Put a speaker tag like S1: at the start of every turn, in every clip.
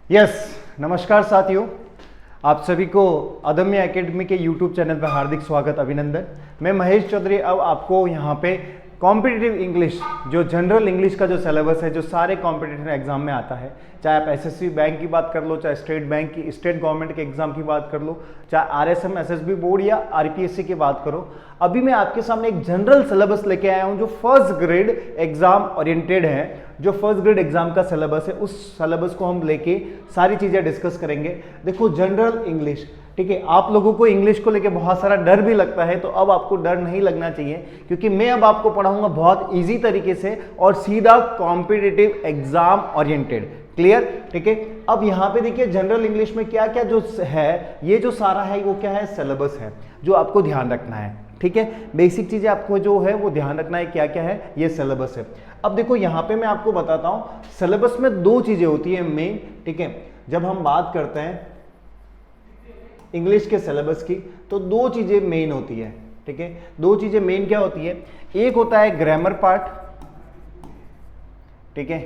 S1: Yes नमस्कार साथियों, आप सभी को अदम्य एकेडमी के यूट्यूब चैनल पर हार्दिक स्वागत, अभिनंदन। मैं महेश चौधरी अब आपको यहाँ पे कॉम्पिटिटिव इंग्लिश, जो जनरल इंग्लिश का जो सिलेबस है, जो सारे कॉम्पिटिटिव एग्जाम में आता है, चाहे आप एसएससी बैंक की बात कर लो, चाहे स्टेट बैंक की, स्टेट गवर्नमेंट के एग्जाम की बात कर लो, चाहे आरएसएम एसएसबी बोर्ड या आरपीएससी की बात करो। अभी मैं आपके सामने एक जनरल सिलेबस लेके आया हूं जो फर्स्ट ग्रेड एग्जाम ओरिएंटेड है। जो फर्स्ट ग्रेड एग्जाम का सिलेबस है, उस सिलेबस को हम लेके सारी चीजें डिस्कस करेंगे। देखो, जनरल इंग्लिश, ठीक है, आप लोगों को इंग्लिश को लेके बहुत सारा डर भी लगता है, तो अब आपको डर नहीं लगना चाहिए, क्योंकि मैं अब आपको पढ़ाऊंगा बहुत इजी तरीके से और सीधा कॉम्पिटिटिव एग्जाम ओरिएंटेड। क्लियर? ठीक है। अब यहाँ पे देखिए जनरल इंग्लिश में क्या क्या जो है, ये जो सारा है वो क्या है, सिलेबस है जो आपको ध्यान रखना है। ठीक है, बेसिक चीजें आपको जो है वो ध्यान रखना है, क्या क्या है, ये सिलेबस है। अब देखो यहाँ पे मैं आपको बताता हूँ, सिलेबस में दो चीजें होती है मेन। ठीक है, जब हम बात करते हैं इंग्लिश के सिलेबस की तो दो चीजें मेन होती है। ठीक है, दो चीजें मेन क्या होती है, एक होता है ग्रामर पार्ट, ठीक है,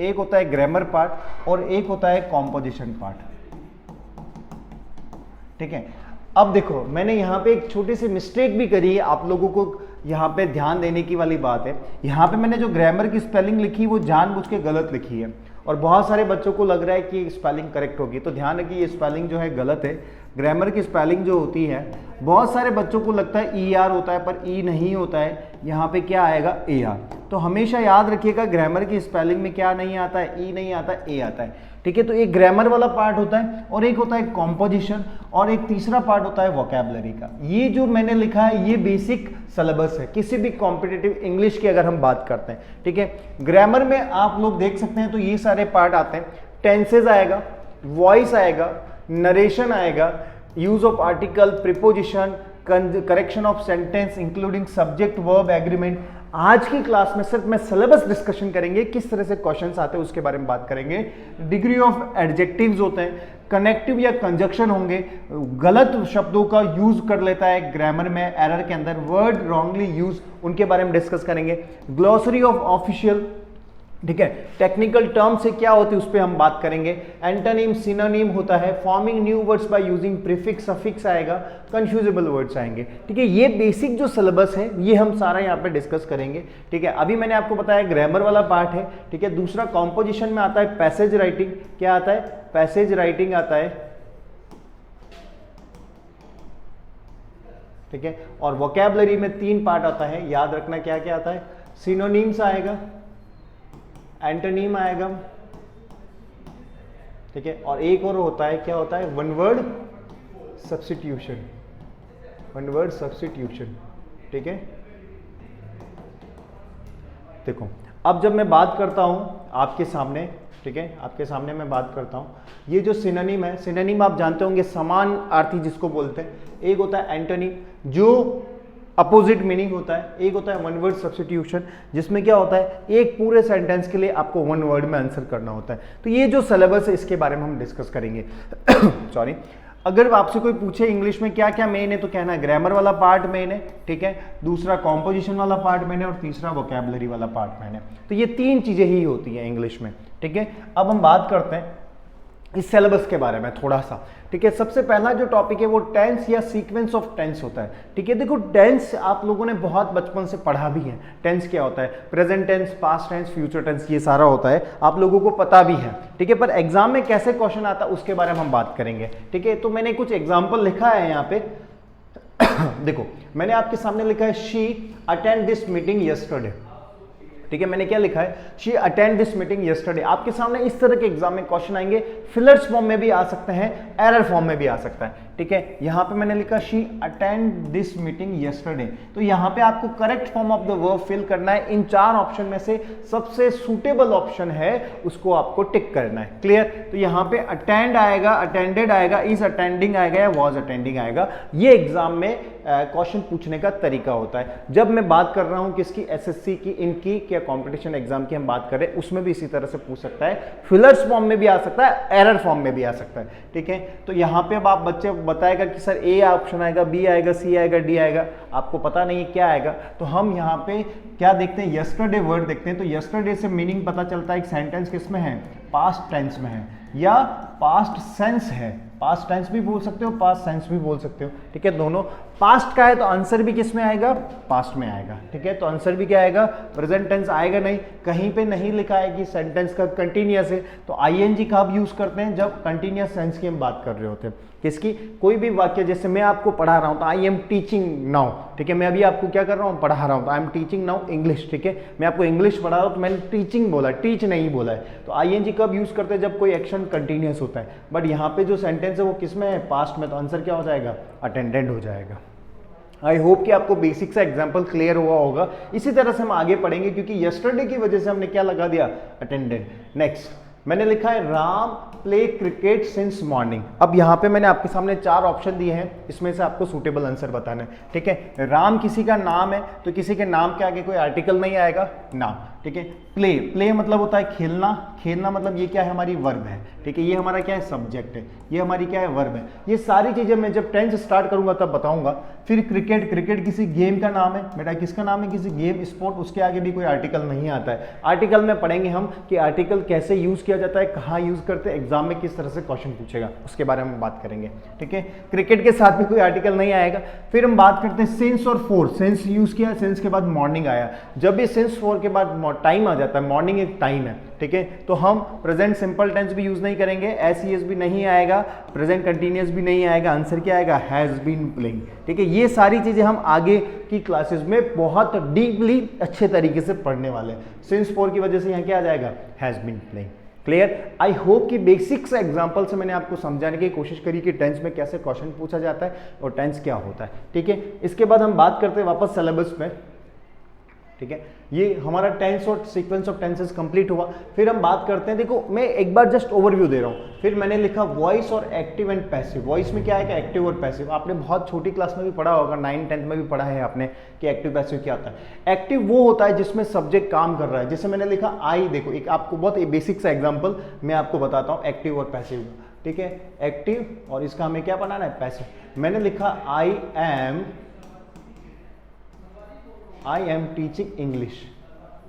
S1: एक होता है ग्रामर पार्ट और एक होता है कॉम्पोजिशन पार्ट। ठीक है, अब देखो मैंने यहाँ पे एक छोटी सी मिस्टेक भी करी है, आप लोगों को यहाँ पे ध्यान देने की वाली बात है। यहाँ पे मैंने जो ग्रामर की स्पेलिंग लिखी वो जानबूझ के गलत लिखी है और बहुत सारे बच्चों को लग रहा है कि स्पेलिंग करेक्ट होगी, तो ध्यान रखिए ये स्पेलिंग जो है गलत है। ग्रामर की स्पेलिंग जो होती है, बहुत सारे बच्चों को लगता है ER होता है, पर E नहीं होता है, यहाँ पे क्या आएगा, AR। तो हमेशा याद रखिएगा ग्रामर की स्पेलिंग में क्या नहीं आता है, E नहीं आता है, A आता है। ठीक है, तो एक ग्रामर वाला पार्ट होता है और एक होता है कॉम्पोजिशन और एक तीसरा पार्ट होता है वोकैबुलरी का। ये जो मैंने लिखा है ये बेसिक सिलेबस है किसी भी कॉम्पिटिटिव इंग्लिश की अगर हम बात करते हैं। ठीक है, ग्रामर में आप लोग देख सकते हैं तो ये सारे पार्ट आते हैं, टेंसेज आएगा, वॉइस आएगा, नरेशन आएगा, use of article, preposition, correction of sentence including subject verb agreement. आज की क्लास में सिर्फ मैं सिलेबस डिस्कशन करेंगे, किस तरह से क्वेश्चंस आते हैं उसके बारे में बात करेंगे। डिग्री ऑफ एडजेक्टिव्स होते हैं, कनेक्टिव या कंजक्शन होंगे, गलत शब्दों का यूज कर लेता है ग्रामर में, एरर के अंदर वर्ड रॉन्गली यूज, उनके बारे में डिस्कस करेंगे। ग्लॉसरी ऑफ ऑफिशियल, ठीक है, टेक्निकल टर्म से क्या होती है उस पर हम बात करेंगे। एंटोनिम, सिनोनिम होता है, forming new words by using prefix, suffix आएगा, कंफ्यूजेबल वर्ड्स आएंगे। ठीक है, ये बेसिक जो सिलेबस है ये हम सारा यहाँ पे डिस्कस करेंगे। ठीक है, अभी मैंने आपको बताया ग्रामर वाला पार्ट है। ठीक है, दूसरा कॉम्पोजिशन में आता है पैसेज राइटिंग, क्या आता है, पैसेज राइटिंग आता है। ठीक है, और वोकैबुलरी में 3 पार्ट आता है, याद रखना क्या क्या आता है, सिनोनिम्स आएगा, एंटोनिम आएगा, ठीक है, और एक और होता है, क्या होता है, one word substitution, one word substitution. ठीक है, देखो अब जब मैं बात करता हूं आपके सामने, ठीक है, आपके सामने मैं बात करता हूं, ये जो सिनोनिम है, सिनोनिम आप जानते होंगे समानार्थी जिसको बोलते हैं। एक होता है एंटोनिम जो अपोजिट मीनिंग होता है, एक होता है वन वर्ड सब्स्टिट्यूशन जिसमें क्या होता है, एक पूरे सेंटेंस के लिए आपको वन वर्ड में आंसर करना होता है। तो ये जो सिलेबस है इसके बारे में हम डिस्कस करेंगे। सॉरी, अगर आपसे कोई पूछे इंग्लिश में क्या क्या मेन है तो कहना है ग्रामर वाला पार्ट मेन है, ठीक है, दूसरा कॉम्पोजिशन वाला पार्ट मेन है और तीसरा वोकैबुलरी वाला पार्ट मेन है। तो ये 3 चीजें ही होती है इंग्लिश में। ठीक है, अब हम बात करते हैं इस सिलेबस के बारे में थोड़ा सा। ठीक है, सबसे पहला जो टॉपिक है वो टेंस या सीक्वेंस ऑफ टेंस होता है। ठीक है, देखो टेंस आप लोगों ने बहुत बचपन से पढ़ा भी है। टेंस क्या होता है, present tense, past tense, future tense, ये सारा होता है, आप लोगों को पता भी है। ठीक है, पर एग्जाम में कैसे क्वेश्चन आता है उसके बारे में हम बात करेंगे। ठीक है, तो मैंने कुछ एग्जाम्पल लिखा है यहाँ पे। देखो मैंने आपके सामने लिखा है, she attend this meeting yesterday. ठीक है, मैंने क्या लिखा है, she attend this meeting yesterday. आपके सामने इस तरह के एग्जाम में क्वेश्चन आएंगे, फिलर्स फॉर्म में भी आ सकते हैं, एरर फॉर्म में भी आ सकता है। ठीक है, यहां पे मैंने लिखा she attend this meeting yesterday, तो यहां पे आपको correct form of the verb fill करना है। इन 4 ऑप्शन में से सबसे सुटेबल ऑप्शन है उसको आपको टिक करना है। क्लियर? तो यहां पे अटेंड आएगा, अटेंडेड आएगा, इज अटेंडिंग आएगा या वॉज अटेंडिंग आएगा। ये एग्जाम में क्वेश्चन पूछने का तरीका होता है। जब मैं बात कर रहा हूं किसकी, एसएससी की, इनकी क्या कॉम्पिटिशन एग्जाम की हम बात करें, उसमें भी इसी तरह से पूछ सकता है, फिलर्स फॉर्म में भी आ सकता है, एरर फॉर्म में भी आ सकता है। ठीक है, तो यहां पे अब आप बच्चे बताएगा कि सर ए ऑप्शन आएगा, बी आएगा, सी आएगा, डी आएगा, आपको पता नहीं है क्या आएगा, तो हम यहाँ पे क्या देखते हैं, यस्टरडे वर्ड देखते हैं। तो यस्टरडे से मीनिंग पता चलता है एक सेंटेंस किस में है, पास्ट टेंस में है या पास्ट सेंस है। पास्ट टेंस भी बोल सकते हो, पास्ट सेंस भी बोल सकते हो, ठीक है। दोनों पास्ट का है तो आंसर भी किस में आएगा, पास्ट में आएगा, ठीक है। तो आंसर भी क्या आएगा, प्रेजेंट टेंस आएगा नहीं, कहीं पे नहीं लिखा है कि सेंटेंस का कंटिन्यूअस है। तो आईएनजी कब यूज करते हैं, जब कंटिन्यूअस सेंस की हम बात कर रहे होते हैं। किसकी, कोई भी वाक्य, जैसे मैं आपको पढ़ा रहा हूं तो आई एम टीचिंग नाउ, ठीक है। मैं अभी आपको क्या कर रहा हूं, पढ़ा रहा हूं, तो I am teaching now English, ठीक है। मैं आपको इंग्लिश पढ़ा रहा हूं तो मैंने टीचिंग बोला, टीच नहीं बोला है। तो आईएनजी कब यूज करते हैं, जब कोई एक्शन कंटिन्यूअस होता है। बट यहाँ पे जो सेंटेंस है वो किस में है, पास्ट में, तो आंसर क्या हो जाएगा, अटेंडेंट हो जाएगा। आई होप कि आपको बेसिक सा एग्जाम्पल क्लियर हुआ होगा। इसी तरह से हम आगे पढ़ेंगे, क्योंकि यस्टरडे की वजह से हमने क्या लगा दिया, अटेंडेंट। नेक्स्ट मैंने लिखा है Ram play cricket since morning. अब यहाँ पे मैंने आपके सामने 4 ऑप्शन दिए हैं, इसमें से आपको सूटेबल आंसर बताना है, ठीक है। राम किसी का नाम है तो किसी के नाम के आगे कोई आर्टिकल नहीं आएगा, नाम, ठीक है। प्ले, प्ले मतलब होता है खेलना, खेलना मतलब ये क्या है, हमारी वर्ब है, ठीक है। ये हमारा क्या है, सब्जेक्ट है, ये हमारी क्या है, वर्ब है। ये सारी चीजें मैं जब टेंस स्टार्ट करूंगा तब बताऊंगा। फिर क्रिकेट, क्रिकेट किसी गेम का नाम है बेटा, किसका नाम है, किसी गेम स्पोर्ट, उसके आगे भी कोई आर्टिकल नहीं आता है। आर्टिकल में पढ़ेंगे हम कि आर्टिकल कैसे यूज किया जाता है, कहाँ यूज करते हैं, एग्जाम में किस तरह से क्वेश्चन पूछेगा, उसके बारे में बात करेंगे, ठीक है। क्रिकेट के साथ भी कोई आर्टिकल नहीं आएगा। फिर हम बात करते हैं सिंस और फोर, सिंस यूज किया, सिंस के बाद मॉर्निंग आया। जब भी सिंस फोर के बाद टाइम आ जाता है, मॉर्निंग एक टाइम है, ठीक है, तो हम प्रेजेंट सिंपल टेंस भी यूज नहीं करेंगे, एस भी नहीं आएगा, प्रेजेंट कंटिन्यूअस भी नहीं आएगा, आंसर क्या आएगा, हैज बीन प्लेइंग, ठीक है। ये सारी चीजें हम आगे की क्लासेस में बहुत डीपली अच्छे तरीके से पढ़ने वाले हैं। सिंस फोर की वजह से यहाँ क्या आ जाएगा, has been playing. Clear. I hope कि बेसिक्स एग्जांपल से मैंने आपको समझाने की कोशिश करी कि टेंस में कैसे क्वेश्चन पूछा जाता है और टेंस क्या होता है, ठीक है। इसके बाद हम बात करते हैं वापस सिलेबस में, ठीक है। ये हमारा टेंस और सीक्वेंस ऑफ टेंसेस कंप्लीट हुआ। फिर हम बात करते हैं, देखो मैं एक बार जस्ट ओवरव्यू दे रहा हूँ। फिर मैंने लिखा वॉइस और एक्टिव एंड पैसिव। वॉइस में क्या है, एक्टिव और पैसिव। आपने बहुत छोटी क्लास में भी पढ़ा होगा, 9th 10th में भी पढ़ा है आपने कि एक्टिव पैसिव क्या होता है। एक्टिव वो होता है जिसमें सब्जेक्ट काम कर रहा है, जैसे मैंने लिखा आई, देखो एक आपको बहुत बेसिक सा एग्जाम्पल मैं आपको बताता हूँ एक्टिव और पैसिव, ठीक है। एक्टिव और इसका हमें क्या बनाना है, पैसिव। मैंने लिखा आई एम टीचिंग इंग्लिश।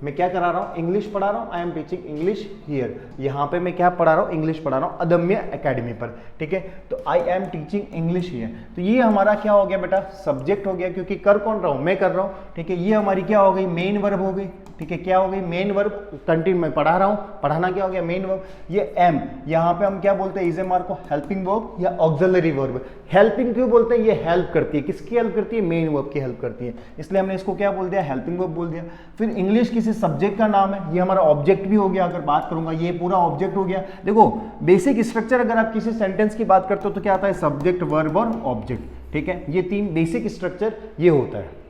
S1: मैं क्या करा रहा हूँ, इंग्लिश पढ़ा रहा हूँ, I am teaching English here. यहाँ पे मैं क्या पढ़ा रहा हूँ, इंग्लिश पढ़ा रहा हूँ अदम्य एकेडमी पर, ठीक है। तो I am teaching English here, तो ये हमारा क्या हो गया बेटा, सब्जेक्ट हो गया, क्योंकि कर कौन रहा हूँ, मैं कर रहा हूँ, ठीक है। ये हमारी क्या हो गई, मेन वर्ब हो गई, ठीक है। क्या हो गई, मेन वर्ब, कंटिन्यू मैं पढ़ा रहा हूँ, पढ़ाना क्या हो गया, मेन वर्ब। ये एम, यहाँ पे हम क्या बोलते हैं, इज एम आर को हेल्पिंग वर्ब या ऑक्सिलरी वर्ब। हेल्पिंग क्यों बोलते हैं, ये हेल्प करती है, किसकी हेल्प करती है, मेन वर्ब की हेल्प करती है, इसलिए हमने इसको क्या बोल दिया, हेल्पिंग वर्ब बोल दिया। फिर इंग्लिश किसी सब्जेक्ट का नाम है, ये हमारा ऑब्जेक्ट भी हो गया। अगर बात करूंगा ये पूरा ऑब्जेक्ट हो गया। देखो बेसिक स्ट्रक्चर, अगर आप किसी सेंटेंस की बात करते हो तो क्या आता है, सब्जेक्ट, वर्ब और ऑब्जेक्ट, ठीक है। ये 3 बेसिक स्ट्रक्चर ये होता है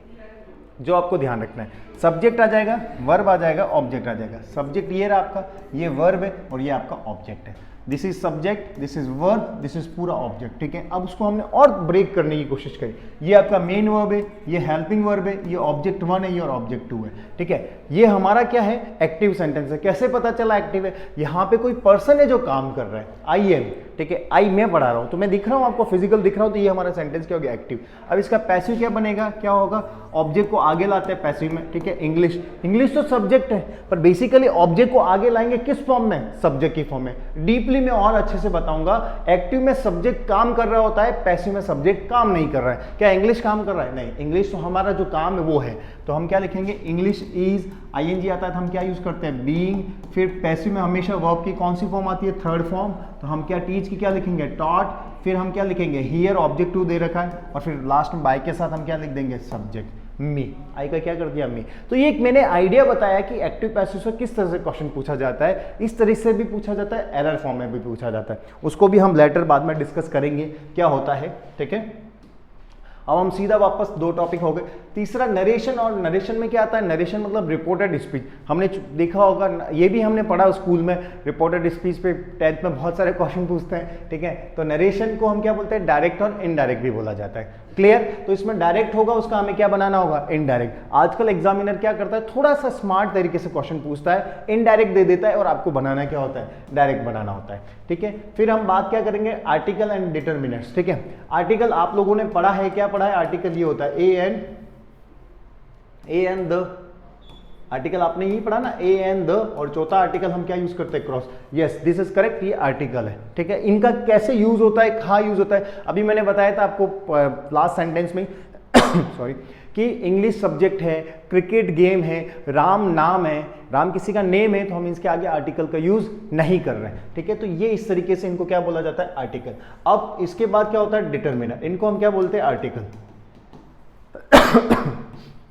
S1: जो आपको ध्यान रखना है। सब्जेक्ट आ जाएगा, वर्ब आ जाएगा, ऑब्जेक्ट आ जाएगा। सब्जेक्ट ये रहा आपका, ये वर्ब है और ये आपका ऑब्जेक्ट है। This is subject, this is verb, this is पूरा ऑब्जेक्ट, ठीक है। अब उसको हमने और ब्रेक करने की कोशिश करी। ये आपका मेन वर्ब है, ये हेल्पिंग वर्ब है, ये ऑब्जेक्ट 1 है, ये और ऑब्जेक्ट 2 है, ठीक है। ये हमारा क्या है, एक्टिव सेंटेंस है। कैसे पता चला एक्टिव है, यहाँ पे कोई पर्सन है जो काम कर रहा है, आई एम, ठीक है। आई मैं पढ़ा रहा हूँ तो मैं दिख रहा हूँ आपको, फिजिकल दिख रहा हूँ, तो ये हमारा सेंटेंस क्या हो गया, एक्टिव। अब इसका पैसिव क्या बनेगा, क्या होगा, ऑब्जेक्ट को आगे लाते हैं पैसिव में, ठीक है। इंग्लिश, इंग्लिश तो सब्जेक्ट है पर बेसिकली ऑब्जेक्ट को आगे लाएंगे किस फॉर्म में, सब्जेक्ट की फॉर्म में। डीपली मैं और अच्छे से बताऊंगा। एक्टिव में सब्जेक्ट काम कर रहा होता है, पैसिव में सब्जेक्ट काम नहीं कर रहा है। क्या इंग्लिश काम कर रहा है, नहीं, इंग्लिश तो हमारा जो काम है वो है। तो हम क्या लिखेंगे, इंग्लिश इज, आईएनजी आता है तो हम क्या यूज करते हैं, बीइंग। फिर पैसिव में हमेशा वर्ब की कौन सी फॉर्म आती है, थर्ड फॉर्म, तो हम क्या टीच की क्या लिखेंगे, टॉट। फिर हम क्या लिखेंगे, हियर, ऑब्जेक्ट 2 दे रखा है, और फिर लास्ट में बाय के साथ हम क्या लिख देंगे, सब्जेक्ट, मी। आई का क्या कर दिया, मी। तो ये एक मैंने आइडिया बताया कि एक्टिव पैसिव से किस तरह से क्वेश्चन पूछा जाता है। इस तरह से भी पूछा जाता है, एरर फॉर्म में भी पूछा जाता है, उसको भी हम लेटर बाद में डिस्कस करेंगे क्या होता है, ठीक है। अब हम सीधा वापस 2 टॉपिक हो गए। तीसरा नरेशन, और नरेशन में क्या आता है, नरेशन मतलब रिपोर्टेड स्पीच। हमने देखा होगा, ये भी हमने पढ़ा स्कूल में, रिपोर्टेड स्पीच पे 10th में बहुत सारे क्वेश्चन पूछते हैं, ठीक है। तो नरेशन को हम क्या बोलते हैं, डायरेक्ट और इनडायरेक्ट भी बोला जाता है। क्लियर। तो इसमें डायरेक्ट होगा, उसका हमें क्या बनाना होगा, इनडायरेक्ट। आजकल एग्जामिनर क्या करता है, थोड़ा सा स्मार्ट तरीके से क्वेश्चन पूछता है, इनडायरेक्ट दे देता है और आपको बनाना क्या होता है, डायरेक्ट बनाना होता है, ठीक है। फिर हम बात क्या करेंगे, आर्टिकल एंड डिटर्मिनर्स, ठीक है। आर्टिकल आप लोगों ने पढ़ा है, क्या पढ़ा है, आर्टिकल ये होता है ए एंड द, आर्टिकल आपने यही पढ़ा ना, ए एंड द, और चौथा आर्टिकल हम क्या यूज करते हैं, cross. Yes, this is correct, ये आर्टिकल है, ठीक है। इनका कैसे यूज होता है, कहाँ यूज होता है, अभी मैंने बताया था आपको लास्ट सेंटेंस में सॉरी, कि इंग्लिश सब्जेक्ट है, क्रिकेट गेम है, राम नाम है, राम किसी का नेम है, तो हम इसके आगे आर्टिकल का यूज नहीं कर रहे हैं, ठीक है। तो ये इस तरीके से इनको क्या बोला जाता है, आर्टिकल। अब इसके बाद क्या होता है, डिटर्मिनर, इनको हम क्या बोलते हैं, आर्टिकल।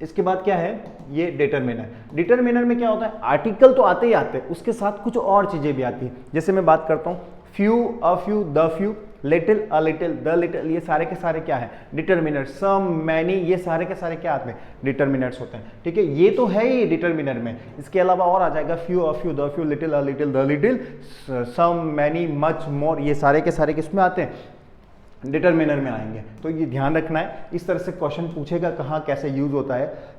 S1: इसके बाद क्या है, ये डिटर्मिनर। डिटर्मिनर में क्या होता है, आर्टिकल तो आते ही आते हैं, उसके साथ कुछ और चीजें भी आती हैं। जैसे मैं बात करता हूं, few, a few, the few, little, a little, the little, ये सारे के सारे क्या है, डिटर्मिनर। सम, मैनी, ये सारे के सारे क्या आते हैं, डिटर्मिनर्स होते हैं, ठीक है। ये तो है ही डिटर्मिनर में, इसके अलावा और आ जाएगा few, a few, the few, little, a little, the little, some, many, much, more, ये सारे के सारे किसमें आते हैं, डिटर्मिनर में आएंगे। तो ये ध्यान रखना है, इस तरह से क्वेश्चन पूछेगा कहाँ कैसे यूज होता है।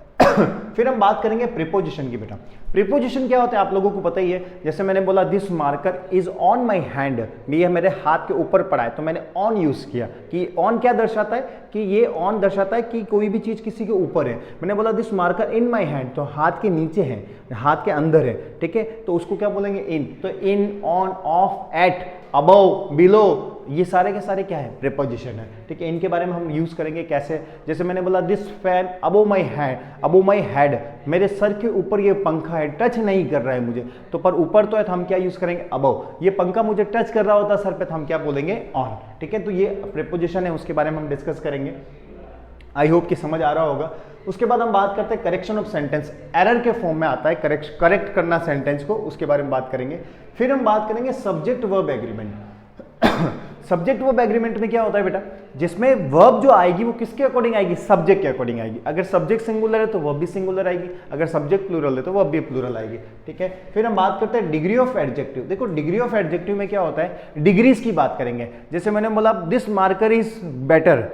S1: फिर हम बात करेंगे प्रीपोजिशन की। बेटा प्रीपोजिशन क्या होता है आप लोगों को पता ही है। जैसे मैंने बोला this marker is on my hand, ये मेरे हाथ के ऊपर पड़ा है, तो मैंने ऑन यूज किया। कि ऑन क्या दर्शाता है, कि ये ऑन दर्शाता है कि कोई भी चीज किसी के ऊपर है। मैंने बोला this marker in my hand, तो हाथ के नीचे है, हाथ के अंदर है, ठीक है। तो उसको क्या बोलेंगे, इन। तो in, on, off, at, above, below, ये सारे के सारे क्या है, प्रीपोजिशन है, ठीक है। इनके बारे में हम यूज करेंगे कैसे, जैसे मैंने बोला this fan above my hand, above my head, मेरे सर के ऊपर ये पंखा है, टच नहीं कर रहा है मुझे, तो पर ऊपर तो है तो हम क्या यूज करेंगे, अबव। ये पंखा मुझे टच कर रहा होता सर पे तो हम क्या बोलेंगे, ऑन, ठीक है। तो ये प्रीपोजिशन है, उसके बारे में हम डिस्कस करेंगे। आई होप कि समझ आ रहा होगा। उसके बाद हम बात करते हैं करेक्शन ऑफ सेंटेंस, एरर के फॉर्म में आता है, करेक्ट करना सेंटेंस को, उसके बारे में बात करेंगे। फिर हम बात करेंगे subject verb agreement. Subject verb agreement में क्या होता है बेटा, जिसमें वर्ब जो आएगी वो किसके अकॉर्डिंग आएगी, सब्जेक्ट के अकॉर्डिंग आएगी। अगर सब्जेक्ट सिंगुलर है तो वर्ब भी सिंगुलर आएगी, अगर सब्जेक्ट प्लूरल है तो वर्ब भी प्लूरल आएगी, ठीक है। फिर हम बात करते हैं डिग्री ऑफ एडजेक्टिव। देखो डिग्री ऑफ एडजेक्टिव में क्या होता है, डिग्रीज की बात करेंगे। जैसे मैंने बोला this marker is better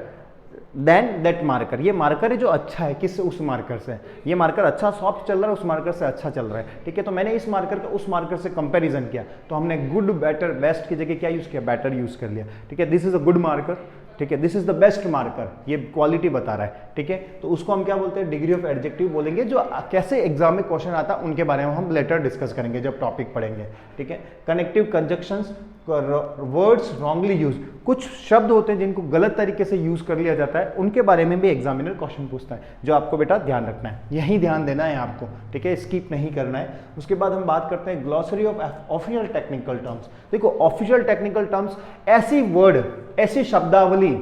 S1: than that marker, ये मार्कर है जो अच्छा है, किस उस मार्कर से, ये मार्कर अच्छा सॉफ्ट चल रहा है, उस मार्कर से अच्छा चल रहा है, ठीक है। तो मैंने इस मार्कर का उस मार्कर से कंपैरिजन किया, तो हमने गुड, बेटर, बेस्ट की जगह क्या यूज किया, बेटर यूज कर लिया, ठीक है। This is a good marker, ठीक है, this is the best marker, ये क्वालिटी बता रहा है, ठीक है। तो उसको हम क्या बोलते हैं, डिग्री ऑफ एडजेक्टिव बोलेंगे। जो कैसे एग्जाम में क्वेश्चन आता है उनके बारे में हम लेटर डिस्कस करेंगे जब टॉपिक पढ़ेंगे, ठीक है। Connective conjunctions, words wrongly use, कुछ शब्द होते हैं जिनको गलत तरीके से यूज कर लिया जाता है, उनके बारे में भी एग्जामिनर क्वेश्चन पूछता है, जो आपको बेटा ध्यान रखना है, यही ध्यान देना है आपको, ठीक है, स्किप नहीं करना है। उसके बाद हम बात करते हैं glossary of official technical terms. देखो ऑफिशियल टेक्निकल टर्म्स ऐसी वर्ड, ऐसी शब्दावली,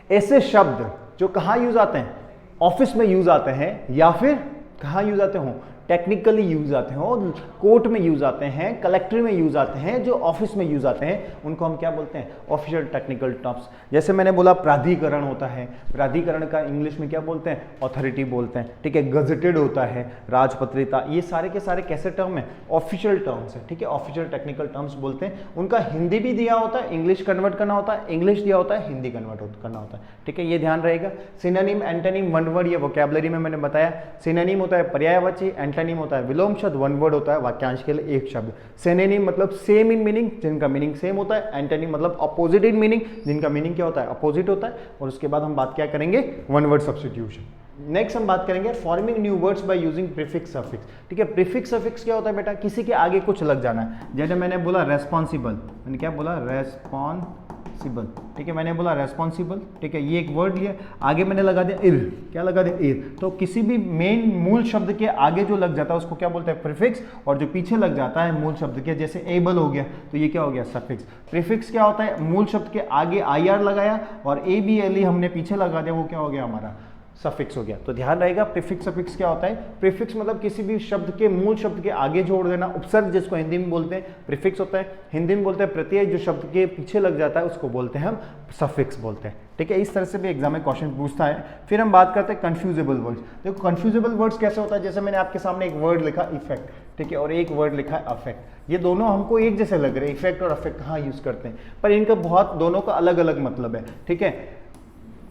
S1: ऐसे शब्द जो कहाँ यूज आते हैं, ऑफिस में यूज आते हैं, या फिर कहाँ यूज आते हो, टेक्निकली यूज आते हो, कोर्ट में यूज आते हैं, कलेक्ट्री में यूज आते हैं, जो ऑफिस में यूज आते हैं उनको हम क्या बोलते हैं, ऑफिशियल टेक्निकल टर्म्स। जैसे मैंने बोला प्राधिकरण होता है, प्राधिकरण का इंग्लिश में क्या बोलते हैं, अथॉरिटी बोलते हैं, ठीक है। गजेटेड होता है, राजपत्रिता, ये सारे के सारे कैसे टर्म है, ऑफिशियल टर्म्स है, ठीक है, ऑफिशियल टेक्निकल टर्म्स बोलते हैं। उनका हिंदी भी दिया होता है, इंग्लिश कन्वर्ट करना होता है, इंग्लिश दिया होता है, हिंदी कन्वर्ट करना होता है, ठीक है, ये ध्यान रहेगा। सिनोनिम, एंटोनिम, वन वर्ड, ये वोकैबुलरी में मैंने बताया। सिनोनिम होता है पर्यायवाची, एंटोनिम होता है विलोम शब्द, वन वर्ड होता है वाक्यांश के लिए एक शब्द। सिनोनिम मतलब सेम इन मीनिंग, जिनका मीनिंग सेम होता है। एंटोनिम मतलब अपोजिट इन मीनिंग, जिनका मीनिंग क्या होता है, अपोजिट होता है। और उसके बाद हम बात क्या करेंगे, वन वर्ड सब्स्टिट्यूशन। नेक्स्ट हम बात करेंगे forming new words by using prefix suffix, ठीक है। प्रीफिक्स सफिक्स क्या होता है बेटा, किसी के आगे कुछ लग जाना है। जैसे मैंने बोला रेस्पॉन्सिबल, मैंने क्या बोला, रेस्पॉन्सिबल, ठीक है, मैंने बोला रेस्पॉन्सिबल, ठीक है, ये एक वर्ड लिया, आगे मैंने लगा दिया इर, क्या लगा दिया, इर। तो किसी भी मेन मूल शब्द के आगे जो लग जाता है उसको क्या बोलते हैं, प्रीफिक्स, और जो पीछे लग जाता है मूल शब्द के, जैसे एबल हो गया तो ये क्या हो गया, सफिक्स। प्रीफिक्स क्या होता है, मूल शब्द के आगे IR लगाया और ABLE हमने पीछे लगा दिया, वो क्या हो गया, हमारा सफिक्स हो गया। तो ध्यान रहेगा प्रीफिक्स सफिक्स क्या होता है, प्रीफिक्स मतलब किसी भी शब्द के मूल शब्द के आगे जोड़ देना, उपसर्ग जिसको हिंदी में बोलते हैं प्रीफिक्स होता है। हिंदी में बोलते हैं प्रत्यय, जो शब्द के पीछे लग जाता है उसको बोलते हैं हम सफिक्स बोलते हैं, ठीक है। इस तरह से भी एग्जाम में क्वेश्चन पूछता है। फिर हम बात करते हैं कंफ्यूजेबल वर्ड्स। देखो कंफ्यूजेबल वर्ड्स कैसे होता है, जैसे मैंने आपके सामने एक वर्ड लिखा इफेक्ट, ठीक है, और एक वर्ड लिखा है अफेक्ट। ये दोनों हमको एक जैसे लग रहे हैं, इफेक्ट और अफेक्ट कहाँ यूज करते हैं, पर इनका बहुत दोनों का अलग अलग मतलब है, ठीक है।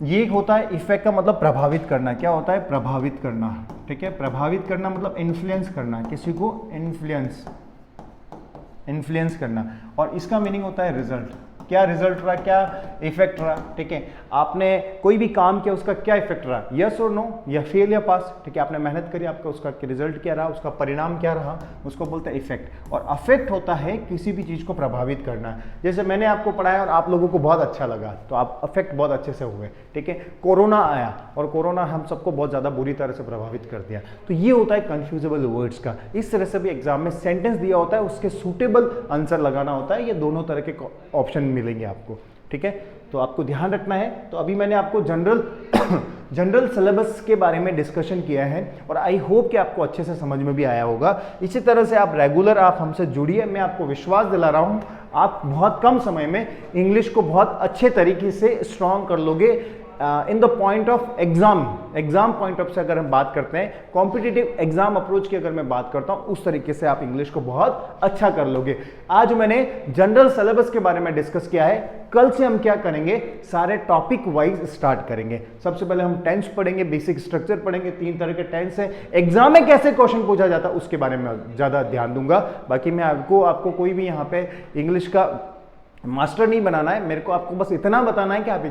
S1: ये होता है इफेक्ट का मतलब प्रभावित करना। क्या होता है? प्रभावित करना, ठीक है। प्रभावित करना मतलब इन्फ्लुएंस करना, किसी को इन्फ्लुएंस करना। और इसका मीनिंग होता है रिजल्ट। क्या रिजल्ट रहा, क्या इफेक्ट रहा, ठीक है। आपने कोई भी काम किया, उसका क्या इफेक्ट रहा, यस और नो, या फेल या पास, ठीक है। आपने मेहनत करी, आपका उसका रिजल्ट क्या रहा, उसका परिणाम क्या रहा, उसको बोलते हैं इफेक्ट। और अफेक्ट होता है किसी भी चीज को प्रभावित करना। जैसे मैंने आपको पढ़ाया और आप लोगों को बहुत अच्छा लगा, तो आप अफेक्ट बहुत अच्छे से हुए, ठीक है। कोरोना आया और कोरोना हम सबको बहुत ज्यादा बुरी तरह से प्रभावित कर दिया, तो ये होता है कंफ्यूजेबल वर्ड्स का। इस तरह से भी एग्जाम में सेंटेंस दिया होता है, उसके सूटेबल आंसर लगाना होता है। ये दोनों तरह के ऑप्शन मिलेंगे आपको, ठीक है। तो आपको ध्यान रखना है। तो अभी मैंने आपको जनरल सिलेबस के बारे में डिस्कशन किया है और आई होप कि आपको अच्छे से समझ में भी आया होगा। इसी तरह से आप रेगुलर आप हमसे जुड़िए। मैं आपको विश्वास दिला रहा हूं, आप बहुत कम समय में इंग्लिश को बहुत अच्छे तरीके से स्ट्रॉन्ग कर लोगे। In the point of exam point of से अगर हम बात करते हैं, कॉम्पिटिटिव एग्जाम अप्रोच की अगर मैं बात करता हूं, उस तरीके से आप इंग्लिश को बहुत अच्छा कर लोगे। आज मैंने जनरल सिलेबस के बारे में डिस्कस किया है। कल से हम क्या करेंगे, सारे टॉपिक वाइज स्टार्ट करेंगे। सबसे पहले हम टेंस पढ़ेंगे, बेसिक स्ट्रक्चर पढ़ेंगे, 3 तरह के टेंस है, एग्जाम में कैसे क्वेश्चन पूछा जाता है उसके बारे में ज्यादा ध्यान दूंगा। बाकी मैं आपको कोई भी यहाँ पे इंग्लिश का मास्टर नहीं बनाना है। मेरे को आपको बस इतना बताना है कि आप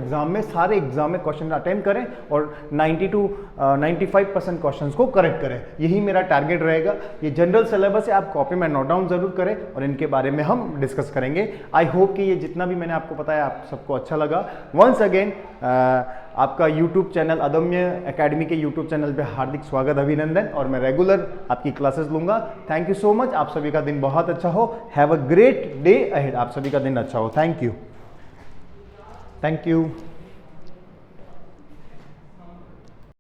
S1: सारे एग्जाम में क्वेश्चन अटेंड करें और 90 to 95% क्वेश्चंस को करेक्ट करें। यही मेरा टारगेट रहेगा। ये जनरल सिलेबस है, आप कॉपी में नोट डाउन जरूर करें और इनके बारे में हम डिस्कस करेंगे। आई होप कि ये जितना भी मैंने आपको बताया आप सबको अच्छा लगा। वंस अगेन आपका यूट्यूब चैनल अदम्य एकेडमी के यूट्यूब चैनल पे हार्दिक स्वागत, अभिनंदन। और मैं रेगुलर आपकी क्लासेस लूंगा। Thank you so much. आप सभी का दिन बहुत अच्छा हो। Have a great day ahead. आप सभी का दिन अच्छा हो। Thank you.